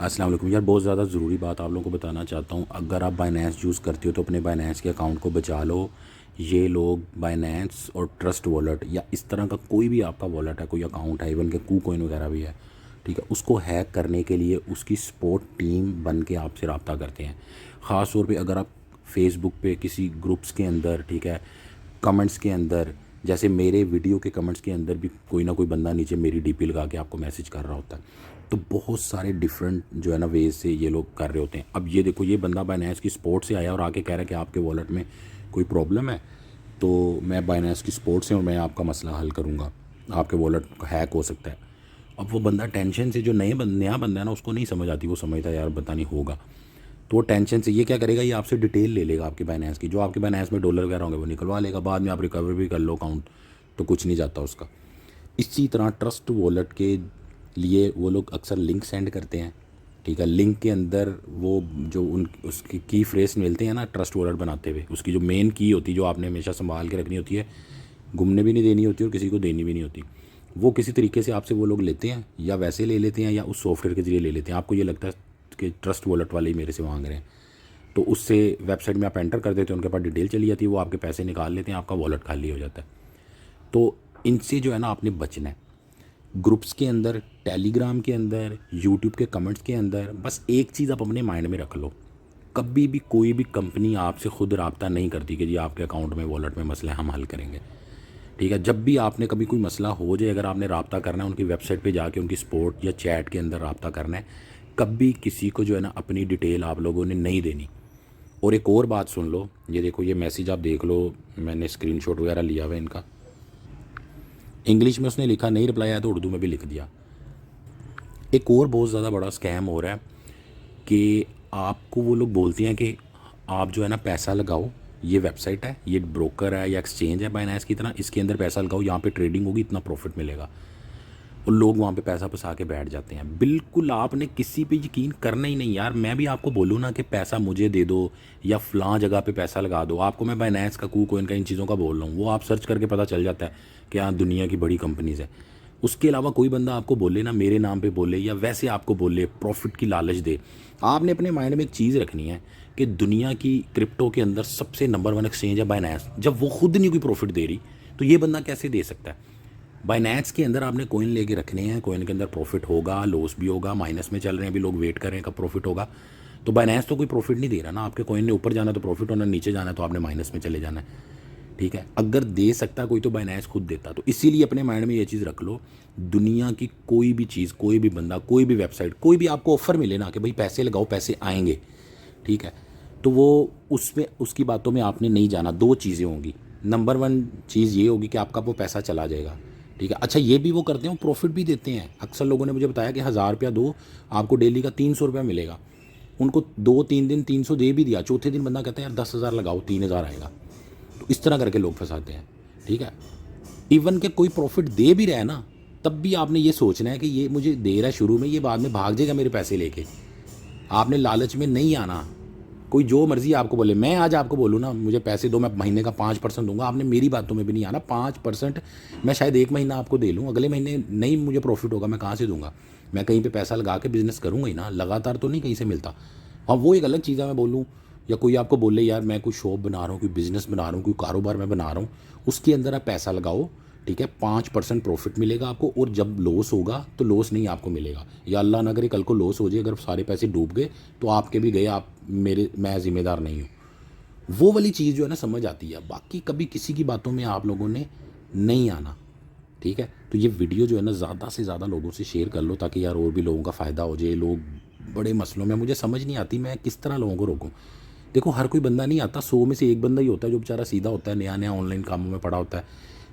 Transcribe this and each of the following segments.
अस्सलाम वालेकुम यार, बहुत ज़्यादा ज़रूरी बात आप लोगों को बताना चाहता हूँ। अगर आप बाइनेंस यूज़ करते हो तो अपने बाइनेंस के अकाउंट को बचा लो। ये लोग बाइनेंस और ट्रस्ट वॉलेट या इस तरह का कोई भी आपका वॉलेट है, कोई अकाउंट है, इवन के कूकॉइन वगैरह भी है, ठीक है, उसको हैक करने के लिए उसकी सपोर्ट टीम बन के आपसे रब्ता करते हैं। ख़ास तौर पे अगर आप फेसबुक पे किसी ग्रुप्स के अंदर, ठीक है, कमेंट्स के अंदर, जैसे मेरे वीडियो के कमेंट्स के अंदर भी कोई ना कोई बंदा नीचे मेरी डीपी लगा के आपको मैसेज कर रहा होता है। तो बहुत सारे डिफरेंट जो है ना वेज से ये लोग कर रहे होते हैं। अब ये देखो, ये बंदा बाइनेंस की सपोर्ट से आया और आके कह रहा है कि आपके वॉलेट में कोई प्रॉब्लम है, तो मैं बाइनेंस की सपोर्ट से और मैं आपका मसला हल करूँगा, आपके वॉलेट हैक हो सकता है। अब वो बंदा टेंशन से, जो नया बंदा है ना, उसको नहीं समझ आती, वो समझता है यार पता नहीं होगा, तो वो टेंशन से ये क्या करेगा, ये आपसे डिटेल ले लेगा आपकी बाइनेंस की, जो आपके बाइनेंस में डॉलर वगैरह होंगे वो निकलवा लेगा। बाद में आप रिकवर भी कर लो अकाउंट, तो कुछ नहीं जाता उसका। इसी तरह ट्रस्ट वॉलेट के लिए वो लोग अक्सर लिंक सेंड करते हैं, ठीक है। लिंक के अंदर वो जो उन उसकी की फ्रेज मिलते हैं ना, ट्रस्ट वॉलेट बनाते हुए, उसकी जो मेन की होती है, जो आपने हमेशा संभाल के रखनी होती है, घूमने भी नहीं देनी होती और किसी को देनी भी नहीं होती, वो किसी तरीके से आपसे वो लोग लेते हैं, या वैसे ले लेते हैं या उस सॉफ्टवेयर के जरिए ले लेते हैं। आपको ये लगता है कि ट्रस्ट वॉलेट वाले ही मेरे से मांग रहे हैं, तो उससे वेबसाइट में आप एंटर कर देते हैं, उनके पास डिटेल चली जाती है, वो आपके पैसे निकाल लेते हैं, आपका वॉलेट खाली हो जाता है। तो इनसे जो है ना आपने बचना है। ग्रुप्स के अंदर, टेलीग्राम के अंदर, यूट्यूब के कमेंट्स के अंदर, बस एक चीज़ आप अपने माइंड में रख लो, कभी भी कोई भी कंपनी आपसे खुद रब्ता नहीं करती कि जी आपके अकाउंट में, वॉलेट में मसले हम हल करेंगे, ठीक है। जब भी आपने कभी कोई मसला हो जाए, अगर आपने रब्ता करना है उनकी वेबसाइट पे जाके, उनकी सपोर्ट या चैट के अंदर रब्ता करना है, कभी किसी को जो है ना अपनी डिटेल आप लोगों ने नहीं देनी। और एक और बात सुन लो, ये देखो, ये मैसेज आप देख लो, मैंने स्क्रीनशॉट वगैरह लिया हुआ है इनका। इंग्लिश में उसने लिखा, नहीं रिप्लाई आया तो उर्दू में भी लिख दिया। एक और बहुत ज़्यादा बड़ा स्कैम हो रहा है कि आपको वो लोग बोलते हैं कि आप जो है ना पैसा लगाओ, ये वेबसाइट है, ये ब्रोकर है या एक्सचेंज है बाइनेंस की तरह, इसके अंदर पैसा लगाओ, यहाँ पे ट्रेडिंग होगी, इतना प्रॉफिट मिलेगा। और लोग वहाँ पे पैसा फंसा के बैठ जाते हैं। बिल्कुल आपने किसी पे यकीन करना ही नहीं यार। मैं भी आपको बोलूँ ना कि पैसा मुझे दे दो या फ़लाँ जगह पे पैसा लगा दो, आपको मैं बाइनेंस का, कूकॉइन का, इन चीज़ों का बोल रहा हूँ, वो आप सर्च करके पता चल जाता है कि हाँ दुनिया की बड़ी कंपनीज़ है। उसके अलावा कोई बंदा आपको बोले ना, मेरे नाम पे बोले या वैसे आपको बोले, प्रॉफिट की लालच दे, आपने अपने माइंड में एक चीज़ रखनी है कि दुनिया की क्रिप्टो के अंदर सबसे नंबर 1 एक्सचेंज है बाइनेंस। जब वो खुद नहीं कोई प्रॉफिट दे रही, तो ये बंदा कैसे दे सकता है। बाइनेंस के अंदर आपने कोइन लेके रखने हैं, कोइन के अंदर प्रॉफिट होगा, लॉस भी होगा, माइनस में चल रहे हैं अभी लोग, वेट कर रहे हैं कब प्रॉफिट होगा। तो बाइनेंस तो कोई प्रॉफिट नहीं दे रहा ना, आपके कोइन ने ऊपर जाना तो प्रॉफिट होना, नीचे जाना तो आपने माइनस में चले जाना है, ठीक है। अगर दे सकता कोई तो बाइनेंस खुद देता। तो इसीलिए अपने माइंड में ये चीज़ रख लो, दुनिया की कोई भी चीज़, कोई भी बंदा, कोई भी वेबसाइट, कोई भी आपको ऑफर मिले ना कि भाई पैसे लगाओ पैसे आएंगे, ठीक है, तो वो उसमें, उसकी बातों में आपने नहीं जाना। दो चीज़ें होंगी, नंबर 1 चीज़ ये होगी कि आपका वो पैसा चला जाएगा, ठीक है। अच्छा, ये भी वो करते हैं, प्रॉफिट भी देते हैं। अक्सर लोगों ने मुझे बताया कि 1000 रुपया दो, आपको डेली का 300 रुपया मिलेगा। उनको 2-3 दिन 300 दे भी दिया, चौथे दिन बंदा कहता है यार 10,000 लगाओ, 3,000 आएगा। तो इस तरह करके लोग फंसाते हैं, ठीक है। इवन के कोई प्रॉफिट दे भी रहा है ना, तब भी आपने ये सोचना है कि ये मुझे दे रहा है शुरू में, ये बाद में भाग जाएगा मेरे पैसे लेके। आपने लालच में नहीं आना। कोई जो मर्जी आपको बोले, मैं आज आपको बोलूँ ना मुझे पैसे दो, मैं महीने का 5% दूंगा, आपने मेरी बातों में भी नहीं आना। 5% मैं शायद एक महीना आपको दे लूँ, अगले महीने नहीं मुझे प्रॉफिट होगा, मैं कहाँ से दूंगा। मैं कहीं पे पैसा लगा के बिजनेस करूँगा ही ना, लगातार तो नहीं कहीं से मिलता। हाँ, वो एक अलग चीज़ है, मैं बोलूँ या कोई आपको बोले यार मैं कोई शॉप बना रहा हूँ, कोई बिज़नेस बना रहा हूँ, कोई कारोबार मैं बना रहा हूँ, उसके अंदर आप पैसा लगाओ, ठीक है, 5% प्रॉफिट मिलेगा आपको, और जब लॉस होगा तो लॉस नहीं आपको मिलेगा। या अल्लाह ना करे कल को लॉस हो जाए, अगर सारे पैसे डूब गए तो आपके भी गए, आप मेरे, मैं ज़िम्मेदार नहीं हूँ। वो वाली चीज़ जो है ना समझ आती है। बाकी कभी किसी की बातों में आप लोगों ने नहीं आना, ठीक है। तो ये वीडियो जो है ना ज़्यादा से ज़्यादा लोगों से शेयर कर लो, ताकि यार और भी लोगों का फ़ायदा हो जाए। लोग बड़े मसलों में, मुझे समझ नहीं आती मैं किस तरह लोगों को रोकूं। देखो, हर कोई बंदा नहीं आता, 100 में से एक बंदा ही होता है जो बेचारा सीधा होता है, नया नया ऑनलाइन कामों में पड़ा होता है,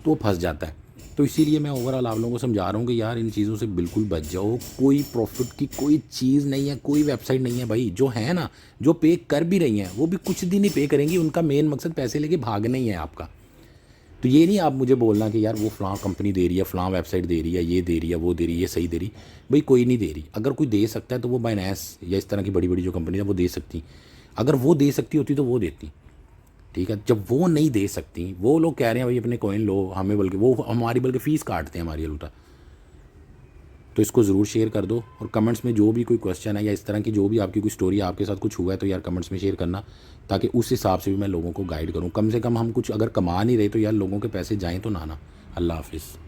तो वो फंस जाता है। तो इसीलिए मैं ओवरऑल आप लोगों को समझा रहा हूँ कि यार इन चीज़ों से बिल्कुल बच जाओ। कोई प्रॉफिट की कोई चीज़ नहीं है, कोई वेबसाइट नहीं है भाई। जो है ना, जो पे कर भी रही हैं वो भी कुछ दिन ही पे करेंगी, उनका मेन मकसद पैसे लेके भागना ही है आपका। तो ये नहीं आप मुझे बोलना कि यार वो फ़लाँ कंपनी दे रही है, फ़लाँ वेबसाइट दे रही है, ये दे रही है, वो दे रही है, ये सही दे रही। भाई कोई नहीं दे रही। अगर कोई दे सकता है तो वो बाइनेंस या इस तरह की बड़ी बड़ी जो कंपनी है वो दे सकती। अगर वो दे सकती होती तो वो देती, ठीक है। जब वो नहीं दे सकती, वो लोग कह रहे हैं भाई अपने कॉइन लो, हमें बल्कि वो हमारी बल्कि फ़ीस काटते हैं हमारी उल्टा। तो इसको ज़रूर शेयर कर दो, और कमेंट्स में जो भी कोई क्वेश्चन है या इस तरह की जो भी आपकी कोई स्टोरी, आपके साथ कुछ हुआ है, तो यार कमेंट्स में शेयर करना, ताकि उस हिसाब से भी मैं लोगों को गाइड करूँ। कम से कम हम कुछ अगर कमा नहीं रहे तो यार लोगों के पैसे जाएँ तो ना। अल्लाह हाफिज़।